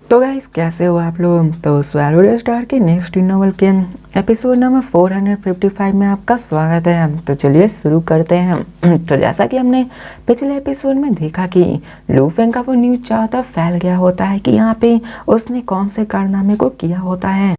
तो गाइस कैसे हो आप लोग। तो स्वैलो स्टार के नेक्स्ट नॉवल के एपिसोड नंबर 455 में आपका स्वागत है। तो चलिए शुरू करते हैं। तो जैसा कि हमने पिछले एपिसोड में देखा कि लू फेंग का वो न्यूज़ चारों तरफ फैल गया होता है कि यहाँ पे उसने कौन से कारनामे को किया होता है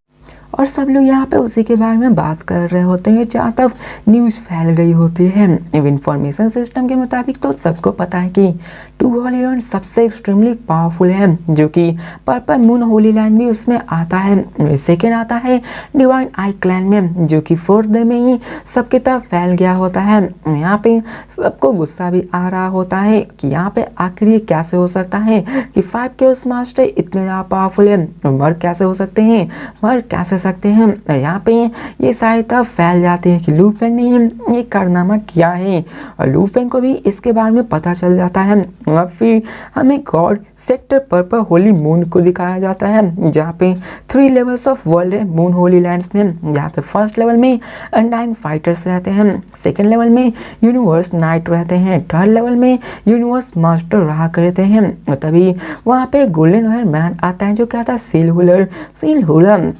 और सब लोग यहाँ पे उसी के बारे में बात कर रहे होते हैं। चारों तरफ न्यूज़ फैल गई होती है। इंफॉर्मेशन सिस्टम के मुताबिक तो सबको पता है कि टू होली लैंड सबसे एक्सट्रीमली पावरफुल है, जो कि पर्पल मून होली लैंड भी उसमें आता है। सेकेंड आता है डिवाइन आई क्लैन में, जो कि 4th डे में ही सबकी तरफ फैल गया होता है। यहाँ पे सबको गुस्सा भी आ रहा होता है कि यहाँ पे आखिर ये कैसे हो सकता है कि 5 के उस मास्टर इतने ज़्यादा पावरफुल है, मर कैसे हो सकते हैं, मर कैसे सकते हैं। और यहाँ पे ये सारी तरफ फैल जाते हैं कि लू फेंग ने ये कारनामा किया है और लू फेंग को भी इसके बारे में पता चल जाता है। और फिर हमें God sector purple Holi moon को दिखाया जाता है, जहाँ पे 3 लेवल्स ऑफ वर्ल्ड है मून होली लैंड्स में। जहाँ पे फर्स्ट लेवल में अनडाइंग फाइटर्स रहते हैं, सेकेंड लेवल में यूनिवर्स नाइट रहते हैं, थर्ड लेवल में यूनिवर्स मास्टर रहा करते हैं। और तभी वहाँ पे गोल्डन हेयर मैन आता है, जो क्या आता है सील हुलर।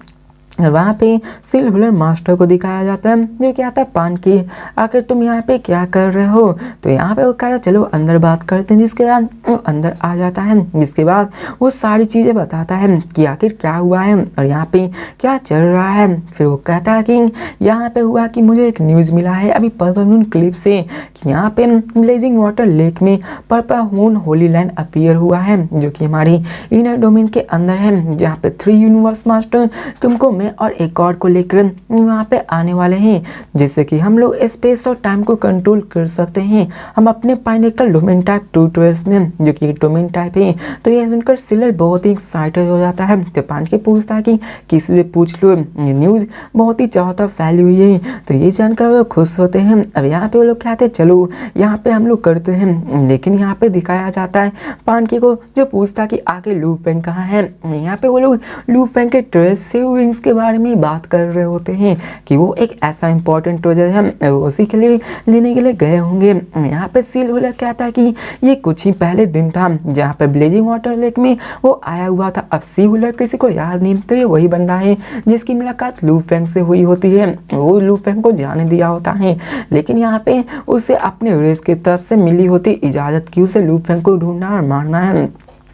वहाँ पे सील हुलर मास्टर को दिखाया जाता है, जो क्या आता है पान की आखिर तुम यहाँ पे क्या कर रहे हो। तो यहाँ पे वो कहता है चलो अंदर बात करते हैं। जिसके बाद वो अंदर आ जाता है, जिसके बाद वो सारी चीज़ें बताता है कि आखिर क्या हुआ है और यहाँ पे क्या चल रहा है। फिर वो कहता है कि यहाँ पे हुआ कि मुझे एक न्यूज़ मिला है अभी पर्पल मून क्लिप से कि यहाँ पे ब्लेजिंग वाटर लेक में purple moon Holi land appear हुआ है, जो कि हमारी इनर डोमेन के अंदर है, जहाँ पे 3 यूनिवर्स मास्टर तुमको और एक और को लेकर वहाँ पे आने वाले हैं, जिससे कि हम लोग स्पेस और टाइम को कंट्रोल कर सकते हैं। हम अपने पाइनेकल डोमेन टाइप 212 में, जो कि डोमेन टाइप है। तो ये सुनकर सिलर बहुत ही एक्साइटेड हो जाता है। तो पान के पूछता है कि किसी से पूछ लो, ये न्यूज़ बहुत ही चारों तरफ फैली हुई है। तो ये जानकर वो खुश होते हैं। अब यहाँ पे वो लोग कहते हैं चलो यहाँ पे हम लोग करते हैं, लेकिन यहाँ पे दिखाया जाता है पान के को, जो पूछता है कि आगे लू फेंग कहाँ है। यहाँ पे वो लोग लू फेंग के ट्रेस से विंग्स के बारे में बात कर रहे होते हैं कि वो एक ऐसा इंपॉर्टेंट ट्रेजर है, उसी के लिए लेने के लिए गए होंगे। यहाँ पे सील हुलर कहता है कि ये कुछ ही पहले दिन था जहाँ पे ब्लेजिंग वाटर लेक में वो आया हुआ था। अब सी हुलर किसी को याद नहीं, तो ये वही बंदा है जिसकी मुलाकात लू फेंग से हुई होती है। वो लू फेंग को जाने दिया होता है, लेकिन यहाँ पे उसे अपने रेस की तरफ से मिली होती इजाज़त की उसे लू फेंग को ढूंढना और मारना है,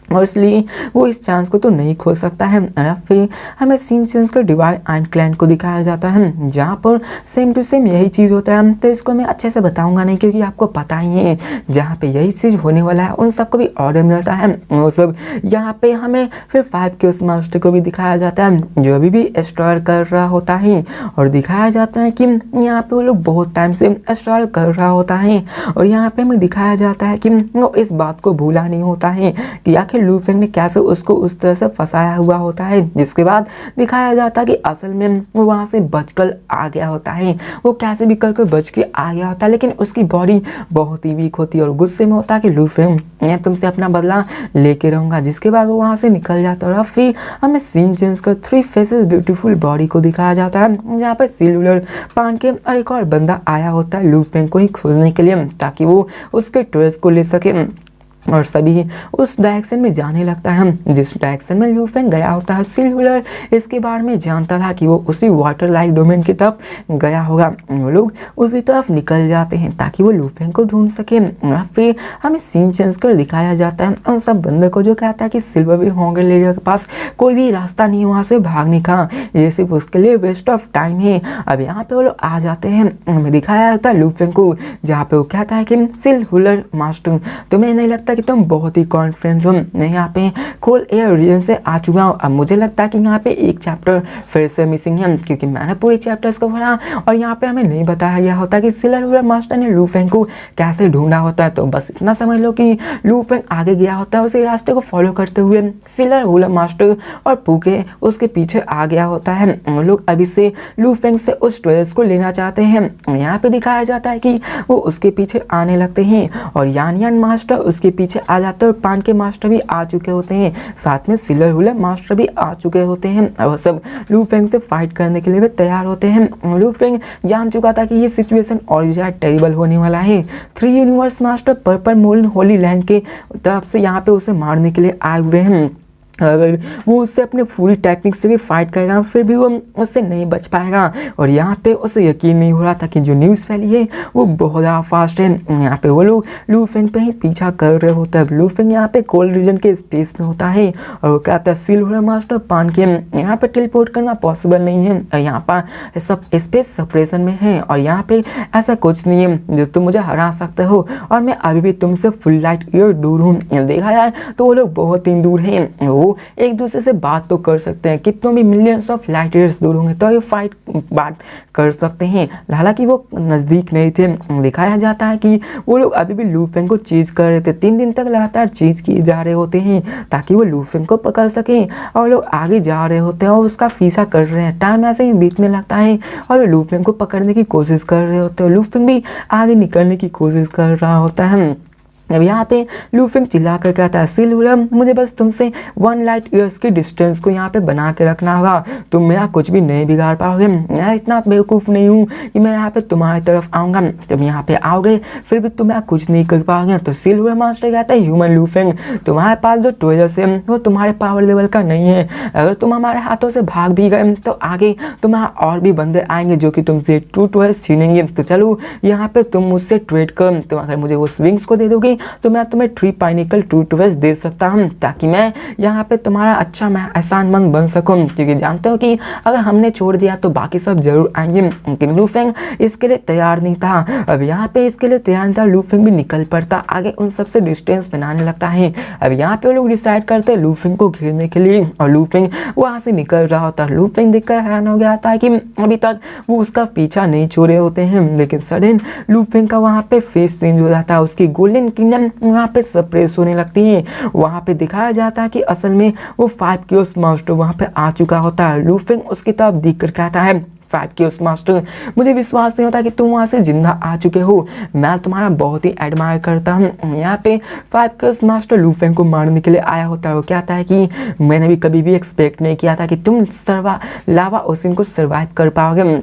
और इसलिए वो इस चांस को तो नहीं खो सकता है। फिर हमें सीन चेंज कर डिवाइन आइन क्लैन को दिखाया जाता है, जहाँ पर सेम टू सेम यही चीज़ होता है। तो इसको मैं अच्छे से बताऊंगा नहीं, क्योंकि आपको पता ही है जहाँ पे यही चीज़ होने वाला है उन सबको भी ऑर्डर मिलता है। वो सब यहाँ पे हमें फिर 5 के उस मास्टर को भी दिखाया जाता है, जो अभी भी स्ट्रगल कर रहा होता है। और दिखाया जाता है कि यहाँ पे वो लोग बहुत टाइम से स्ट्रगल कर रहा होता है। और यहाँ पे हमें दिखाया जाता है कि वो इस बात को भूला नहीं होता है कि आखिर लू फेंग ने कैसे उसको उस तरह से फंसाया हुआ होता है। जिसके बाद दिखाया जाता है कि असल में वो वहाँ से बचकर आ गया होता है, वो कैसे भी करके बच के आ गया होता है, लेकिन उसकी बॉडी बहुत ही वीक होती है और गुस्से में होता है कि लू फेंग मैं तुमसे अपना बदला लेके रहूँगा। जिसके बाद वो वहाँ से निकल जाता है। और फिर हमें सीन चेंज कर 3 फेसेस ब्यूटीफुल बॉडी को दिखाया जाता है, जहाँ पे सील हुलर पान के और एक और बंदा आया होता है लू फेंग को ही खोजने के लिए, ताकि वो उसके ट्रेस को ले सके। और सभी उस डायरेक्शन में जाने लगता है जिस डायरेक्शन में लू फेंग गया होता है। सील हुलर इसके बारे में जानता था कि वो उसी वाटर लाइक डोमेन की तरफ गया होगा। वो लोग उसी तरफ निकल जाते हैं ताकि वो लू फेंग को ढूंढ सके। फिर हमें सीन चेंज कर दिखाया जाता है उन सब बंदे को, जो कहता है कि सिल्वर भी होंगे लीडर के पास कोई भी रास्ता नहीं वहाँ से भागने का, ये सिर्फ उसके लिए वेस्ट ऑफ टाइम है। अब यहाँ पे वो लोग आ जाते हैं, हमें दिखाया जाता है लू फेंग को, जहाँ पे वो कहता है कि सील हुलर मास्टर तुम्हें नहीं लगता कि तुम बहुत ही कॉन्फिडेंस हो, मैं यहाँ पे कोल एयर रीजन से आ चुका हूँ। अब मुझे लगता है कि यहाँ पे एक चैप्टर फिर से मिसिंग है, क्योंकि मैंने पूरे चैप्टर्स को पढ़ा और यहाँ पे हमें नहीं बताया गया होता कि सील हुलर मास्टर ने लू फेंग को कैसे ढूंढा होता है। तो बस इतना समझ लो कि लू फेंग आगे गया होता है, उसी रास्ते को फॉलो करते हुए सील हुलर मास्टर और पूके उसके पीछे आ गया होता है। वो लोग अभी से लू फेंग से उस ट्रेस को लेना चाहते हैं। यहाँ पे दिखाया जाता है कि वो उसके पीछे आने लगते हैं और यान यान मास्टर उसके पीछे आ जाते हैं और पान के मास्टर भी आ चुके होते हैं, साथ में सिलर हुलर मास्टर भी आ चुके होते हैं। और सब लू फेंग से फाइट करने के लिए भी तैयार होते हैं। लू फेंग जान चुका था कि ये सिचुएशन और भी ज़्यादा टेरिबल होने वाला है। 3 universe master purple moon Holi land के तरफ से यहाँ पे उसे मारने के लिए आए हुए हैं। अगर वो उससे अपने पूरी टेक्निक से भी फाइट करेगा फिर भी वो उससे नहीं बच पाएगा। और यहाँ पे उसे यकीन नहीं हो रहा था कि जो न्यूज़ फैली है वो बहुत ज़्यादा फास्ट है। यहाँ पे वो लोग लू फेंग पे ही पीछा कर रहे होते हैं। लू फेंग यहाँ पे कोल्ड रीजन के स्पेस में होता है और वो कहता है सिल्वर मास्टर पान के यहाँ पे टेलीपोर्ट करना पॉसिबल नहीं है और यहाँ पर सब स्पेस सेपरेशन में है और यहाँ पे ऐसा कुछ नहीं है जो तुम मुझे हरा सकते हो और मैं अभी भी तुमसे फुल लाइट ईयर दूर हूँ। देखा जाए तो वो लोग बहुत ही दूर हैं, वो एक दूसरे से बात तो कर सकते हैं, कितनों भी मिलियंस ऑफ लाइट ईयर्स दूर होंगे तो ये फाइट बात कर सकते हैं। हालांकि वो नज़दीक नहीं थे। दिखाया जाता है कि वो लोग अभी भी लू फेंग को चीज कर रहे थे। 3 दिन तक लगातार चीज किए जा रहे होते हैं ताकि वो लू फेंग को पकड़ सकें और लोग आगे जा रहे होते हैं और उसका पीछा कर रहे हैं। टाइम ऐसे ही बीतने लगता है और लू फेंग को पकड़ने की कोशिश कर रहे होते हैं। लू फेंग भी आगे निकलने की कोशिश कर रहा होता है। अब यहाँ पे लू फेंग चिल्ला कर कहता है सिल्वर मुझे बस तुमसे 1 लाइट ईयर्स की डिस्टेंस को यहाँ पे बना के रखना होगा, तुम मेरा कुछ भी नहीं बिगाड़ पाओगे। मैं इतना बेवकूफ़ नहीं हूँ कि मैं यहाँ पे तुम्हारी तरफ आऊँगा, जब यहाँ पे आओगे फिर भी तुम कुछ नहीं कर पाओगे। तो सिल्वर मास्टर कहता है ह्यूमन लू फेंग तुम्हारे पास जो ट्रेजर्स है वो तुम्हारे पावर लेवल का नहीं है, अगर तुम हमारे हाथों से भाग भी गए तो आगे तुम्हारा और भी बंदे आएंगे जो कि तुमसे ट्रू ट्वेल्स छीनेंगे। तो चलो यहाँ पे तुम मुझसे ट्रेड कर, तुम अगर मुझे वो स्विंग्स को दे दोगे तो मैं तुम्हें 3 पाइनिकल ट्रू ट्वेल्स दे सकता हूँ ताकि मैं यहाँ पे तुम्हारा अच्छा मैं एहसानमंद बन सकूँ, क्योंकि जानते हो कि अगर हमने छोड़ दिया तो बाकी सब जरूर आएंगे। लेकिन लू फेंग इसके लिए तैयार नहीं था। अब यहाँ पे इसके लिए तैयार नहीं था, लू फेंग भी निकल पड़ता आगे, उन सबसे डिस्टेंस बनाने लगता है। अब यहाँ पे लोग डिसाइड करते हैं लू फेंग को घेरने के लिए और लू फेंग वहाँ से निकल रहा होता है। लू फेंग देखकर हैरान हो गया था कि अभी तक वो उसका पीछा नहीं छोड़े होते हैं, लेकिन सडन लू फेंग का वहाँ पे फेस चेंज हो जाता है, उसकी गोल्डन किंगडम वहाँ पे सप्रेस होने लगती है। वहाँ पे दिखाया जाता है कि असल में वो 5 क्योस मास्टर वहाँ पे आ चुका होता है। लू फेंग उसकी तरफ देख कर कहता है 5 क्योस मास्टर मुझे विश्वास नहीं होता कि तुम वहाँ से जिंदा आ चुके हो, मैं तुम्हारा बहुत ही एडमायर करता हूँ। यहाँ पे 5 क्योस मास्टर लू फेंग को मारने के लिए आया होता है। वो कहता है कि मैंने भी कभी भी एक्सपेक्ट नहीं किया था कि तुम लावा ओशन को सर्वाइव कर पाओगे,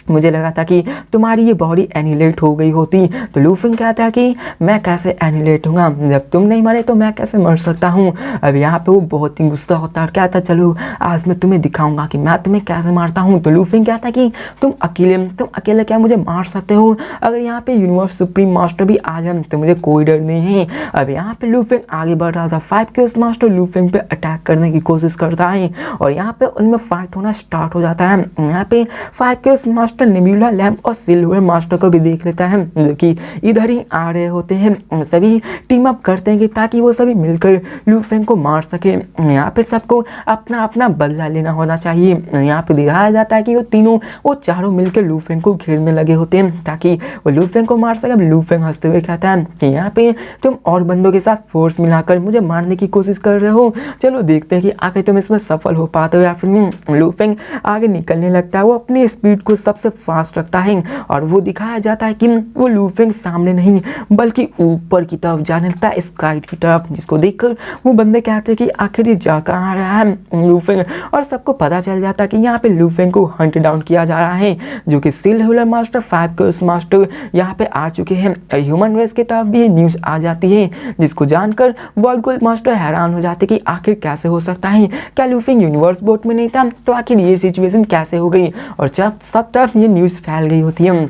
मुझे लगा था कि तुम्हारी ये बॉडी एनिलेट हो गई होती। तो लू फेंग कहता है कि मैं कैसे एनिलेट हूँगा, जब तुम नहीं मरे तो मैं कैसे मर सकता हूँ। अब यहाँ पे वो बहुत ही गुस्सा होता है और कहता है चलो आज मैं तुम्हें दिखाऊंगा कि मैं तुम्हें कैसे मारता हूँ। तो लू फेंग कहता है कि तुम अकेले क्या मुझे मार सकते हो, अगर यहाँ पे यूनिवर्स सुप्रीम मास्टर भी आ जाए तो मुझे कोई डर नहीं है। अब यहाँ पे लू फेंग आगे बढ़ रहा था। 5 क्योस मास्टर लू फेंग पे अटैक करने की कोशिश करता है और यहाँ पे उनमें फाइट होना स्टार्ट हो जाता है। यहाँ पे 5 क्योस मास्टर नेबुला लैम्प और सिल्वर मास्टर को भी देख लेता है जो कि इधर ही आ रहे होते हैं। सभी टीम अप करते हैं कि ताकि वो सभी मिलकर लू फेंग को मार सके। यहाँ पे सबको अपना अपना बदला लेना होना चाहिए। यहाँ पे दिखाया जाता है कि वो चारों मिलकर लू फेंग को घेरने लगे होते हैं ताकि वो लू फेंग को मार सके। लू फेंग हंसते हुए कहता है कि यहाँ पे तुम और बंदों के साथ फोर्स मिलाकर मुझे मारने की कोशिश कर रहे हो, चलो देखते हैं कि आखिर तुम इसमें सफल हो पाते हो या फिर नहीं। लू फेंग आगे निकलने लगता है, वो अपनी स्पीड को सबसे फास्ट रखता है और वो दिखाया जाता है कि वो लू फेंग सामने नहीं बल्कि ऊपर की तरफ जाने लगता है, स्काई की तरफ, जिसको देखकर वो बंदे कहते हैं कि आखिर ये जा कहाँ रहा है लू फेंग। और सबको पता चल जाता है कि यहाँ पे लू फेंग को हंट डाउन किया जा रहा है, जो कि सिल्वर मास्टर 5 क्योस मास्टर यहाँ पे आ चुके हैं। और ह्यूमन रेस की तरफ भी न्यूज आ जाती है, जिसको जानकर वर्ल्ड गोल्ड मास्टर हैरान हो जाते कि आखिर कैसे हो सकता है, क्या लू फेंग यूनिवर्स बोट में नहीं था, तो आखिर ये सिचुएशन कैसे हो गई। और जब सब तरफ ये न्यूज़ फैल गई होती है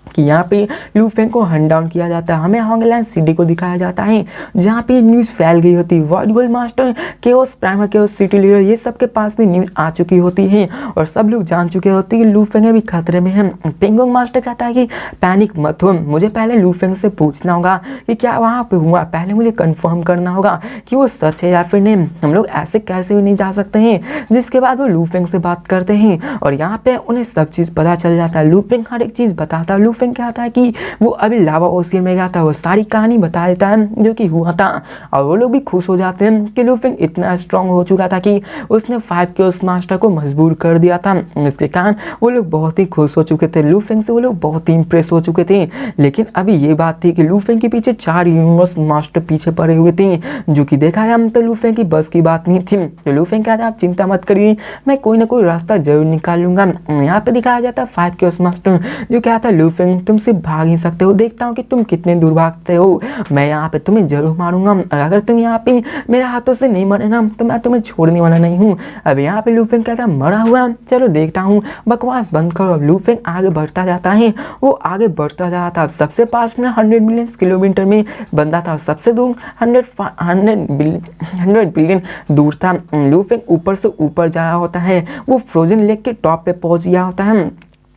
कि यहाँ पे लू फेंग को हंट डाउन किया जाता है, हमें हॉन्गलैंड सिटी को दिखाया जाता है जहाँ पे न्यूज़ फैल गई होती है। World gold master chaos primer chaos city leader ये सब के पास भी न्यूज़ आ चुकी होती है और सब लोग जान चुके होते हैं कि लू फेंग भी खतरे में है। पेंगोंग मास्टर कहता है कि पैनिक मत हो, मुझे पहले लू फेंग से पूछना होगा कि क्या वहाँ पे हुआ, पहले मुझे कंफर्म करना होगा कि वो सच है या फिर नहीं, हम लोग ऐसे कैसे भी नहीं जा सकते हैं। जिसके बाद वो लू फेंग से बात करते हैं और यहाँ पे उन्हें सब चीज़ पता चल जाता है। लू फेंग हर एक चीज़ बताता है। लू फेंग कहता है कि वो अभी लावा ओशियन में गया था, वो सारी कहानी बता देता है जो कि हुआ था और वो लोग भी खुश हो जाते हैं कि लू फेंग इतना स्ट्रांग हो चुका था कि उसने 5 क्योस मास्टर को मजबूर कर दिया था। इसके कारण वो लोग बहुत ही खुश हो चुके थे, लू फेंग से वो लोग बहुत ही इंप्रेस हो चुके थे। लेकिन अभी ये बात थी कि लू फेंग के पीछे 4 यूनिवर्स मास्टर पीछे पड़े हुए थे, जो कि देखा जाए तो लू फेंग की बस की बात नहीं थी। तो लू फेंग कहता है आप चिंता मत करिए, मैं कोई ना कोई रास्ता जरूर निकाल लूंगा। यहाँ पे दिखाया जाता है 5 क्योस मास्टर जो कहता है लू फेंग लूफेंग तुम सिर्फ भाग ही सकते हो, देखता हूँ कि तुम कितने दूर भागते हो, मैं यहाँ पे तुम्हें जरूर मारूंगा और अगर तुम यहाँ पे मेरे हाथों से नहीं मरे ना तो मैं तुम्हें छोड़ने वाला नहीं हूँ। अब यहाँ पे लूफेंग कहता है मरा हुआ, चलो देखता हूँ, बकवास बंद करो। अब लूफेंग आगे बढ़ता जाता है, वो आगे बढ़ता जाता है। सबसे पास में 100 मिलियन किलोमीटर में बंदा था, सबसे दूर 100 बिलियन दूर था। लूफेंग ऊपर से ऊपर जा रहा होता है, वो फ्रोजन लेक के टॉप पे पहुंच गया होता है,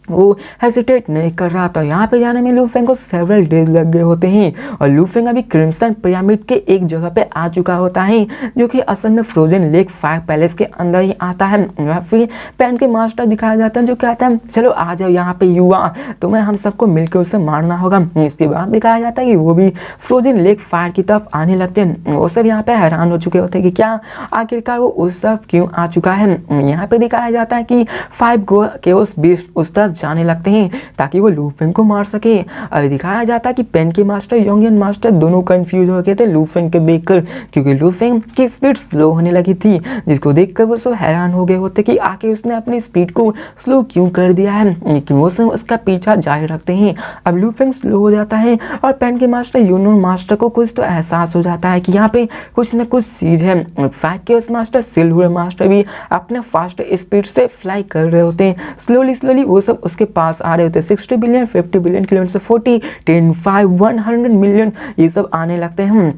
वो हेसिटेट नहीं कर रहा था। यहाँ पे जाने में लूफेंग को सेवरल डेज लग गए होते हैं और लूफेंग अभी क्रिम्सन पिरामिड के एक जगह पे आ चुका होता है जो कि असल में फ्रोजन लेक फायर पैलेस के अंदर ही आता है। वहाँ फिर पेन के मास्टर दिखाया जाता है जो कहता है चलो आ जाओ यहाँ पे युवा, तुम्हें हम सबको मिलकर उसे मारना होगा। इसके बाद दिखाया जाता है कि वो भी फ्रोजन लेक फायर की तरफ आने लगते हैं। वो सब यहाँ पे हैरान हो चुके होते हैं कि क्या आखिरकार वो उस तरफ क्यों आ चुका है। यहाँ पे दिखाया जाता है कि 5 केओस बीस्ट उस तरफ जाने लगते हैं ताकि वो लूफेंग को मार सके। अभी दिखाया जाता है कि पेन के मास्टर योंगियन मास्टर दोनों कंफ्यूज हो गए थे लूफेंग को देखकर, क्योंकि लूफेंग की स्पीड स्लो होने लगी थी, जिसको देखकर वो सब हैरान हो गए होते कि आखिर उसने अपनी स्पीड को स्लो क्यों कर दिया है, लेकिन वो सब उसका पीछा जारी रखते हैं। अब लूफेंग स्लो हो जाता है और पेन के मास्टर यूनियन मास्टर को कुछ तो एहसास हो जाता है कि यहाँ पे कुछ न कुछ चीज है। 5 केओस मास्टर सिल्वर मास्टर भी अपने फास्ट स्पीड से फ्लाई कर रहे होते हैं। स्लोली वो सब उसके पास आ रहे होते हैं। 60 बिलियन 50 बिलियन किलोमीटर से 40 10 5 100 मिलियन ये सब आने लगते हैं।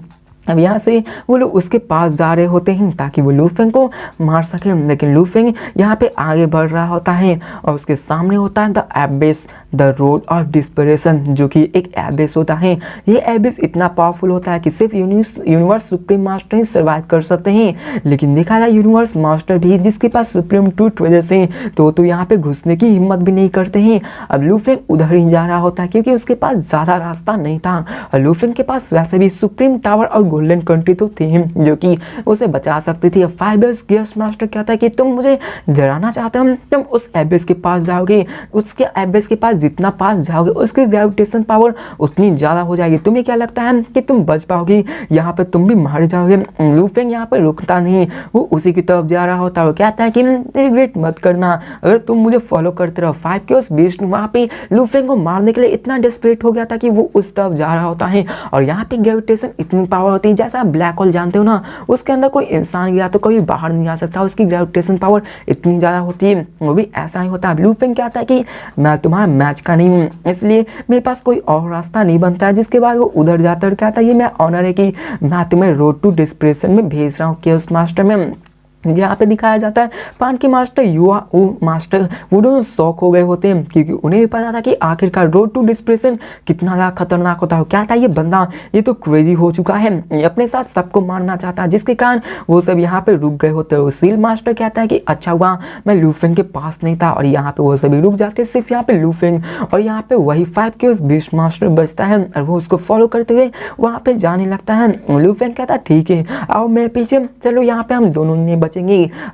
अब यहाँ से वो लोग उसके पास जा रहे होते हैं ताकि वो लूफेंग को मार सके, लेकिन लूफेंग यहाँ पे आगे बढ़ रहा होता है और उसके सामने होता है the एबिस the road of dispersion, जो कि एक एबिस होता है। ये एबिस इतना पावरफुल होता है कि सिर्फ यूनिवर्स सुप्रीम मास्टर ही सर्वाइव कर सकते हैं, लेकिन देखा जाए यूनिवर्स मास्टर भी जिसके पास सुप्रीम ट्रूथ वजह से तो यहाँ पे घुसने की हिम्मत भी नहीं करते हैं। अब लूफेंग उधर ही जा रहा होता है क्योंकि उसके पास ज़्यादा रास्ता नहीं था और लूफेंग के पास वैसे भी सुप्रीम टावर और गोल्डन कंट्री तो थी जो कि उसे बचा सकती थी। फाइबर्स गेस्ट मास्टर कहता है कि तुम मुझे डराना चाहते हो, तुम उस एबिस के पास जाओगे, उसके एबिस के पास जितना पास जाओगे उसकी ग्रेविटेशन पावर उतनी ज़्यादा हो जाएगी। तुम्हें क्या लगता है कि तुम बच पाओगे, यहाँ पे तुम भी मारे जाओगे। लूफेंग यहाँ पे रुकता नहीं, वो उसी की तरफ जा रहा होता है। वो कहता है कि रिग्रेट मत करना, अगर तुम मुझे फॉलो करते रहो। 5 केओस बीस्ट वहाँ पे लूफेंग को मारने के लिए इतना डेस्परेट हो गया था कि वो उस तरफ जा रहा होता है और यहाँ पे ग्रेविटेशन इतनी पावर होती है, जैसा आप ब्लैक होल जानते हो ना, उसके अंदर कोई इंसान गिरा तो कभी बाहर नहीं आ सकता, उसकी ग्रेविटेशन पावर इतनी ज़्यादा होती है। वो भी ऐसा ही होता है। लूफेंग कहता है कि मैं तुम्हारा मैच का नहीं हूँ, इसलिए मेरे पास कोई और रास्ता नहीं बनता है। जिसके बाद वो उधर जाता है, कहता है ये मैं ऑनर है कि मैं तुम्हें रोड टू डिस्परेशन में भेज रहा हूँ केओस मास्टर में। यहाँ पे दिखाया जाता है पान के मास्टर युवा मास्टर वो दोनों शौक हो गए होते हैं क्योंकि उन्हें भी पता था कि आखिरकार रोड टू डिस्परेशन कितना ज़्यादा खतरनाक होता है। क्या था ये बंदा, ये तो क्रेजी हो चुका है, ये अपने साथ सबको मारना चाहता है, जिसके कारण वो सब यहाँ पे रुक गए होते हैं। सील मास्टर कहता है कि अच्छा हुआ मैं लूफेंग के पास नहीं था और यहाँ पे वो सभी रुक जाते, सिर्फ यहाँ पे लूफेंग और यहाँ पे वही 5 केओस बीस्ट मास्टर बचता है और वो उसको फॉलो करते हुए वहाँ पे जाने लगता है। लूफेंग कहता है ठीक है आओ मेरे पीछे चलो, यहाँ पे हम दोनों नहीं बचेंगे।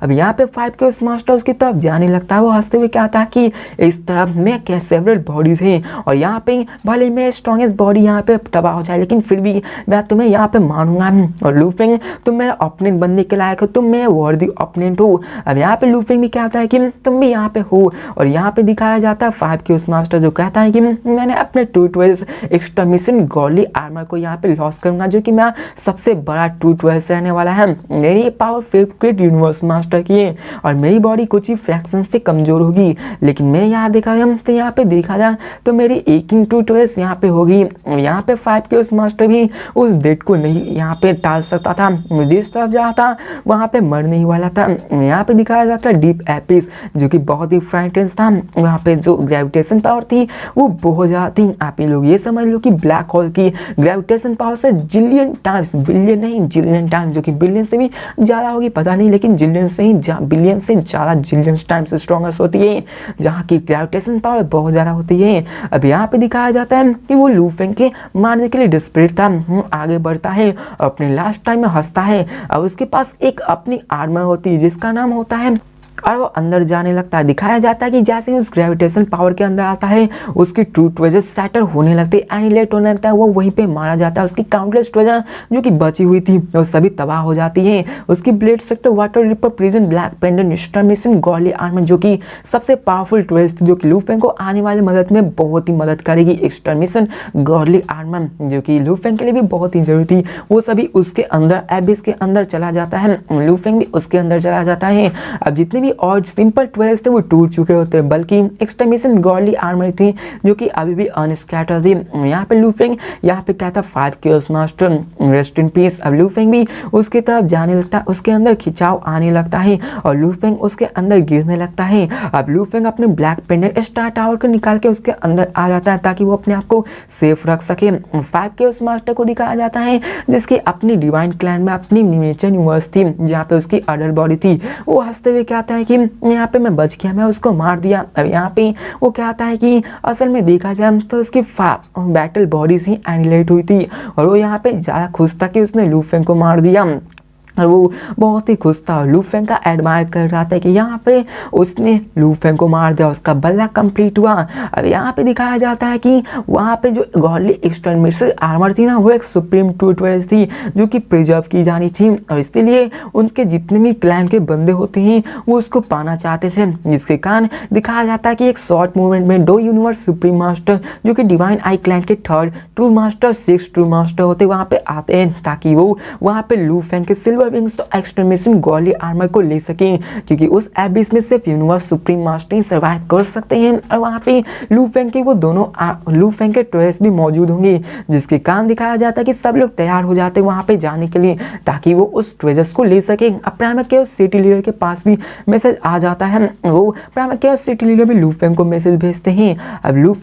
अब यहाँ पे 5 केओस मास्टर उसकी तरफ जाने लगता है। वो हंसते हुए कहता है कि इस तरफ में क्या सेवरल बॉडीज हैं और यहाँ पे भले मेरे स्ट्रॉन्गेस्ट बॉडी यहाँ पे तबाह हो जाए लेकिन फिर भी मैं तुम्हें यहाँ पे मारूंगा। और लूफेंग तुम मेरा ओपोनेंट बनने के लायक हो, तुम मेरे वर्दी ओपोनेंट हो। अब यहाँ पे लूफेंग भी कहता है कि तुम भी यहाँ पे हो और यहाँ पे दिखाया जाता है 5 केओस मास्टर जो कहता है कि मैंने अपने truth wells extra mission godly armour को यहाँ पे लॉस करूंगा, जो कि मेरा सबसे बड़ा ट्रूथ वेल्स रहने वाला है। मेरी पावर फेवरेट यूनिवर्स मास्टर की है और मेरी बॉडी कुछ ही फ्रैक्शन से कमजोर होगी, लेकिन मेरे यहाँ देखा जाए तो यहाँ पे देखा जाए तो मेरी एक ही ट्रूथ वेल्स यहाँ पे होगी। यहाँ पे 5 केओस मास्टर भी उस डेट को नहीं यहाँ पे टाल सकता था, जिस तरफ जहाँ था वहाँ पे मर नहीं वाला था। यहाँ पे दिखाया जाता है डीप एपिस जो कि बहुत ही फ्राइटेंस था। वहाँ पे जो ग्रेविटेशन पावर थी वो बहुत ज़्यादा थी। आप लोग ये समझ लो कि ब्लैक होल की ग्रेविटेशन पावर से जिलियन टाइम्स, बिलियन नहीं जिलियन टाइम्स, जो कि बिलियन से भी ज़्यादा होगी पता नहीं, लेकिन जिलियन से ही बिलियन से ज़्यादा जिलियन टाइम्स स्ट्रॉन्गेस्ट होती है, जहाँ की ग्रेविटेशन पावर बहुत ज़्यादा होती है। अब यहाँ पे दिखाया जाता है कि वो लूफेंग के मारने के लिए डिस्परेट था, आगे बढ़ता है अपने लास्ट टाइम में हंसता है और उसके पास एक अपनी आर्मर होती है जिसका नाम होता है और वो अंदर जाने लगता है। दिखाया जाता है कि जैसे ही उस ग्रेविटेशन पावर के अंदर आता है उसकी ट्रू ट्रेजर सैटर होने लगते हैं, एनिहिलेट होने लगता है, वो वहीं पे मारा जाता है। उसकी काउंटलेस ट्रेजर जो कि बची हुई थी वो सभी तबाह हो जाती है। उसकी blade sector, water ripper, prison, black pendant, स्टर्मिशन, गॉली आर्मर जो कि सबसे पावरफुल ट्रेज थी जो कि लू फेंग को आने वाले मदद में बहुत ही मदद करेगी। एक्सटर्मिशन, गॉडली आर्मर जो कि लू फेंग के लिए भी बहुत ही जरूरी थी, वो सभी उसके अंदर एबिस के अंदर चला जाता है। लू फेंग भी उसके अंदर चला जाता है। अब जितने भी और सिंपल ट्वेल्स थे वो टूट चुके होते हैं, बल्कि एक्सटर्मिशन, गॉडली आर्मर थी जो कि अभी भी अनस्कैटर्ड थी। यहाँ पे लू फेंग यहाँ पे कहता 5 chaos master rest in peace. अब लू फेंग भी उसकी तरफ जाने लगता है, उसके अंदर खिंचाव आने लगता है और लू फेंग उसके अंदर गिरने लगता है। अब लू फेंग अपने ब्लैक पेंडेंट स्टार टावर को निकाल के उसके अंदर आ जाता है ताकि वो अपने आप को सेफ रख सके। 5 केओस मास्टर को दिखाया जाता है जिसकी अपनी डिवाइन क्लैन में अपनी मिनिएचर यूनिवर्स थी जहाँ पे उसकी अडल्ट बॉडी थी। वो हंसते हुए कहता है कि यहाँ पे मैं बच गया, मैं उसको मार दिया। अब यहाँ पे वो कहता है कि असल में देखा जाए तो उसकी बैटल बॉडी ही एनिहिलेट हुई थी और वो यहाँ पे ज़्यादा खुश था कि उसने लू फेंग को मार दिया और वो बहुत ही खुश था। लू फेंग का एडमायर कर रहा था कि यहाँ पे उसने लू फेंग को मार दिया, उसका बल्ला कंप्लीट हुआ। अब यहाँ पे दिखाया जाता है कि वहाँ पे जो गॉडली एक्सटर्मिनेशन आर्मर थी ना वो एक सुप्रीम ट्रू ट्वेल्स थी जो कि प्रिजर्व की जानी थी और इसलिए उनके जितने भी क्लैन के बंदे होते हैं वो उसको पाना चाहते थे, जिसके कारण दिखाया जाता है कि एक शॉर्ट मूवमेंट में 2 यूनिवर्स सुप्रीम मास्टर जो कि डिवाइन आई क्लैन के 3rd true master, 6th true master होते वहाँ पे आते हैं ताकि वो वहाँ पे लू फेंग के सिल्वर विंग्स तो एक्सटर्मिनेशन गॉडली आर्मर को ले सकें, क्योंकि उस एबिस में सिर्फ यूनिवर्स सुप्रीम मास्टर ही सर्वाइव कर सकते हैं और वहाँ पे लू फेंग के वो दोनों लू फेंग के ट्वेल्स भी मौजूद होंगे, जिसके कारण दिखाया जाता है कि सब लोग तैयार हो जाते हैं वहाँ पे जाने के लिए ताकि वो उस ट्रेजर्स को ले सके। अब प्राइमर केओस सिटी लीडर के पास भी मैसेज आ जाता है, वो प्राइमर केओस सिटी लीडर भी लू फेंग को मैसेज भेजते हैं। अब लू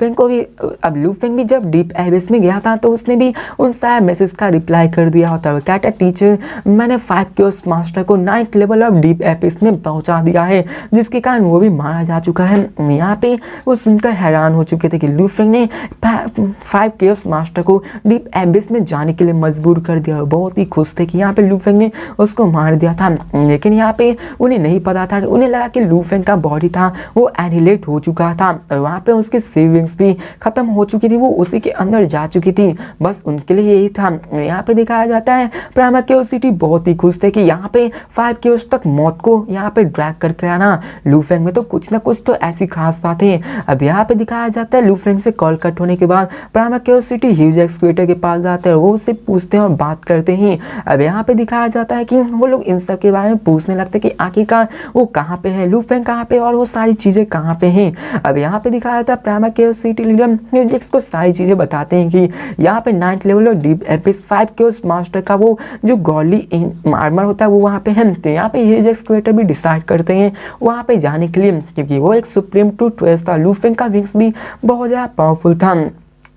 फेंग भी जब डीप एबिस में गया था तो उसने भी उन सारे मैसेज का रिप्लाई कर दिया होता है। कहता टीचर मैंने 5 केओस मास्टर को 9th लेवल ऑफ डीप एबिस में पहुंचा दिया है, जिसके कारण वो भी मारा जा चुका है। यहाँ पे वो सुनकर हैरान हो चुके थे कि लू फेंग ने 5 केओस मास्टर को डीप एबिस में जाने के लिए मजबूर कर दिया और बहुत ही खुश थे कि यहाँ पे लू फेंग ने उसको मार दिया था। लेकिन यहाँ पे उन्हें नहीं पता था, उन्हें लगा कि लू फेंग का बॉडी था वो एनिहिलेट हो चुका था और वहाँ पे उसकी सेविंग्स भी खत्म हो चुकी थी, वो उसी के अंदर जा चुकी थी, बस उनके लिए यही था। यहाँ पे दिखाया जाता है प्राइमर केओस सिटी बहुत ही खुश थे कि यहाँ पे 5 केओस तक मौत को यहाँ पे ड्रैग करके आना लू फेंग में तो कुछ ना कुछ तो ऐसी खास बात है। अब यहाँ पे दिखाया जाता है लू फेंग से कॉल कट होने के बाद प्राइमर केओस सिटी ह्यूज एक्सक्यूटर के पास जाते हैं और वो उससे पूछते हैं और बात करते हैं। अब यहाँ पे दिखाया जाता है कि वो लोग इन सब के बारे में पूछने लगते हैं कि आखिरकार वो कहाँ पे है, लू फेंग कहाँ पे और वो सारी चीजें कहाँ पे हैं। अब यहाँ पे दिखाया जाता है प्राइमर केओस सिटी लीडर ह्यूजेक्स को सारी चीजें बताते हैं कि यहाँ पे 9th लेवल और डीप एबिस 5 केओस मास्टर का वो जो गॉडली आर्मर होता है वो वहाँ पे है। तो यहाँ पे ह्यूजेक्स क्रिएटर भी डिसाइड करते हैं वहाँ पे जाने के लिए, क्योंकि वो एक सुप्रीम ट्रू ट्वेल्स था। लू फेंग का विंग्स भी बहुत ज़्यादा पावरफुल था।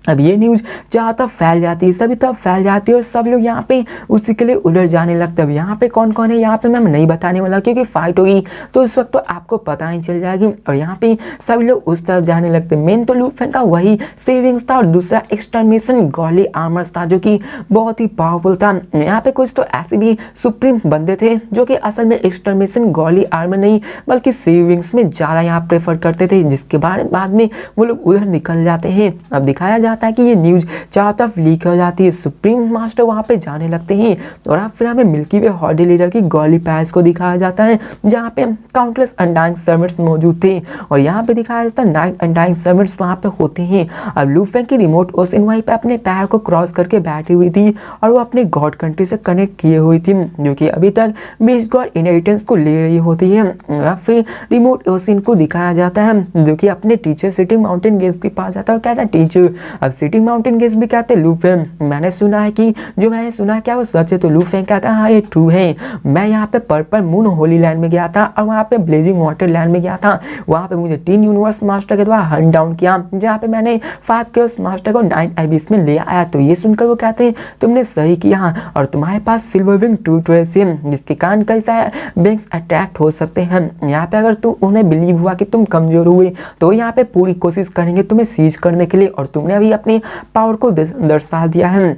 अब ये न्यूज़ जहाँ तक फैल जाती है सभी तरफ फैल जाती है और सब लोग यहाँ पे उसी के लिए उलझ जाने लगते हैं। अब यहाँ पे कौन कौन है यहाँ पे मैं नहीं बताने वाला क्योंकि फाइट होगी तो उस वक्त तो आपको पता ही चल जाएगी और यहाँ पे सभी लोग उस तरफ जाने लगते हैं। मेन तो लू फेंग का वही सेविंग्स था और दूसरा एक्सटर्मिनेशन गॉडली आर्मर्स था जो कि बहुत ही पावरफुल था। यहाँ पे कुछ तो ऐसे भी सुप्रीम बंदे थे जो कि असल में एक्सटर्मिनेशन गॉडली आर्मर नहीं बल्कि सेविंग्स में ज़्यादा यहाँ प्रेफर करते थे, जिसके बाद में वो लोग उधर निकल जाते हैं। अब दिखाया जाता है कि ये न्यूज़ चारों तरफ लीक हो जाती है, सुप्रीम मास्टर वहाँ पे जाने लगते हैं और अब फिर हमें मिल्की वे हॉडी लीडर की गॉडली पैलेस को दिखाया जाता है जहाँ पे काउंटलेस अनडाइंग सर्वेंट्स मौजूद थे और यहाँ पे दिखाया जाता है 9 अनडाइंग सर्वेंट्स वहाँ पे होते हैं। अब लू फेंग की रिमोट ओशन वहीं पे अपने पैर को क्रॉस करके बैठी हुई थी और वो अपने गॉड कंट्री से कनेक्ट किए हुई थी जो कि अभी तक बीच गॉड इनहेरिटेंस को ले रही होती है। और फिर रिमोट ओशन को दिखाया जाता है जो कि अपने टीचर सिटी माउंटेन गेट्स के पास जाता है और कहता है टीचर अब सिटी माउंटेन गेट्स भी कहते हैं लू फेंग मैंने सुना है कि जो मैंने सुना है क्या वो सच है। तो लू फेंग कहता है हाँ ये ट्रू है, मैं यहाँ पे पर्पल मून होली लैंड में गया था और वहाँ पे ब्लेजिंग वाटर लैंड में गया था, वहाँ पे मुझे 3 यूनिवर्स मास्टर के द्वारा हंट डाउन किया जहाँ पे मैंने 5 केओस मास्टर को 9 एबिस में ले आया। तो ये सुनकर वो कहते हैं तुमने सही किया और तुम्हारे पास सिल्वर विंग ट्रू ट्वेल्स है जिसके कारण कई सारे विंग्स अटैक्ट हो सकते हैं। यहाँ पे अगर तू उन्हें बिलीव हुआ कि तुम कमजोर हुए तो यहाँ पे पूरी कोशिश करेंगे तुम्हें सीज करने के लिए और तुमने अभी अपनी पावर को दर्शा दिया है।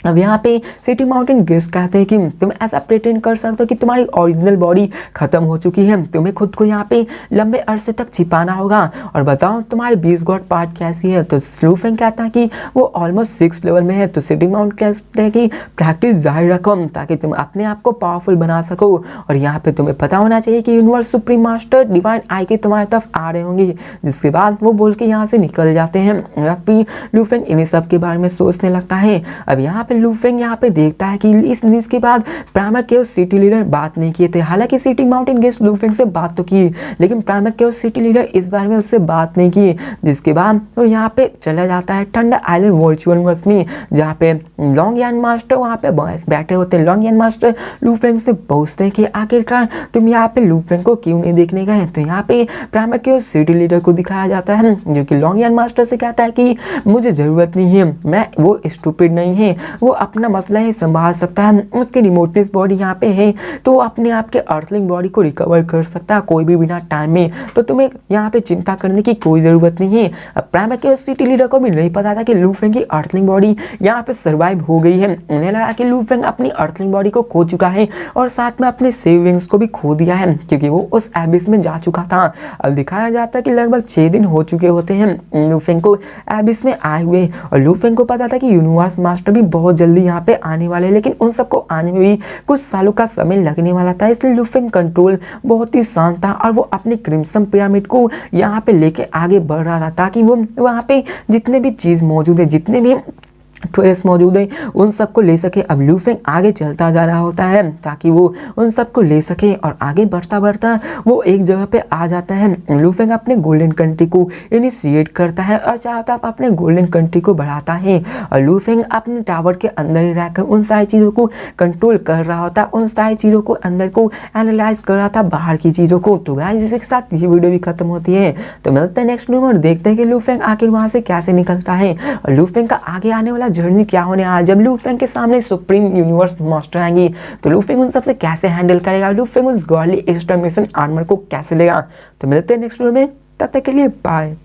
अब यहाँ पे सिटी माउंटेन गेस्ट कहते हैं कि तुम ऐसा प्रिटेंड कर सकते हो कि तुम्हारी ओरिजिनल बॉडी खत्म हो चुकी है, तुम्हें खुद को यहाँ पे लंबे अरसे तक छिपाना होगा और बताओ तुम्हारी 20 गॉड पार्ट कैसी है। तो लू फेंग कहता है कि वो ऑलमोस्ट 6 लेवल में है। तो सिटी माउंटेन कहते हैं कि प्रैक्टिस जारी रखो ताकि तुम अपने आप को पावरफुल बना सको। और यहाँ पे तुम्हें पता होना चाहिए कि universe supreme master divine I के तुम्हारी तरफ आ रहे होंगे। जिसके बाद वो बोल के यहाँ से निकल जाते हैं। लू फेंग इन्हीं सब के बारे में सोचने लगता है। अब यहाँ पे लू फेंग यहाँ पे देखता है कि इस न्यूज़ के बाद प्राइमर केओस सिटी लीडर बात नहीं किए थे। हालांकि सिटी माउंटेन गेस्ट लू फेंग से बात तो की, लेकिन प्राइमर केओस सिटी लीडर इस बारे में उससे बात नहीं की। जिसके बाद वो यहाँ पे चला जाता है थंडर आइलैंड वर्चुअल वर्स में, जहाँ पे लॉन्ग यान मास्टर वहाँ पे बैठे होते हैं। लॉन्ग यान मास्टर लू फेंग से पूछते हैं कि आखिरकार तुम यहाँ पे लू फेंग को क्यों नहीं देखने गए। तो यहाँ पे प्राइमर केओस सिटी लीडर को दिखाया जाता है, जो कि लॉन्ग यान मास्टर से कहता है कि मुझे जरूरत नहीं है, मैं वो स्टूपिड नहीं है, वो अपना मसला है संभाल सकता है, उसकी रिमोटनेस बॉडी यहाँ पे है तो वो अपने आप के अर्थलिंग बॉडी को रिकवर कर सकता है कोई भी बिना टाइम में। तो तुम्हें यहाँ पे चिंता करने की कोई ज़रूरत नहीं है। अब प्राइमर केओस सिटी लीडर को भी नहीं पता था कि लू फेंग की अर्थलिंग बॉडी यहाँ पे सर्वाइव हो गई है। उन्हें लगा कि लू फेंग अपनी अर्थलिंग बॉडी को खो चुका है और साथ में अपने सेविंग्स को भी खो दिया है, क्योंकि वो उस एबिस में जा चुका था। अब दिखाया जाता है कि लगभग 6 दिन हो चुके होते हैं लू फेंग को एबिस में आए हुए, और लू फेंग को पता था कि यूनिवर्स मास्टर भी बहुत जल्दी यहाँ पे आने वाले, लेकिन उन सबको आने में भी कुछ सालों का समय लगने वाला था। इसलिए लू फेंग कंट्रोल बहुत ही शांत था और वो अपनी क्रिम्सन पिरामिड को यहाँ पे लेके आगे बढ़ रहा था, ताकि वो वहाँ पे जितने भी चीज़ मौजूद है, जितने भी ट्रेस मौजूद है, उन सबको ले सके। अब लू फेंग आगे चलता जा रहा होता है ताकि वो उन सबको ले सके, और आगे बढ़ता बढ़ता वो एक जगह पे आ जाता है। लू फेंग अपने गोल्डन कंट्री को इनिशिएट करता है और चाहता अपने गोल्डन कंट्री को बढ़ाता है। और लू फेंग अपने टावर के अंदर ही रहकर उन सारी चीज़ों को कंट्रोल कर रहा होता, उन सारी चीज़ों को अंदर को एनालाइज कर रहा था, बाहर की चीज़ों को। तो गाइस इसी के साथ ये वीडियो भी खत्म होती है। तो मिलते हैं नेक्स्ट वीडियो में और देखते हैं कि लू फेंग आखिर वहाँ से कैसे निकलता है और लू फेंग का आगे आने वाला जर्नी क्या होने आ। जब लू फेंग के सामने सुप्रीम यूनिवर्स मास्टर आएंगी तो लू फेंग उन सबसे कैसे हैंडल करेगा, लू फेंग उस गॉडली एक्सटर्मिनेशन आर्मर को कैसे लेगा। तो मिलते हैं नेक्स्ट वीडियो में, तब तक के लिए बाय।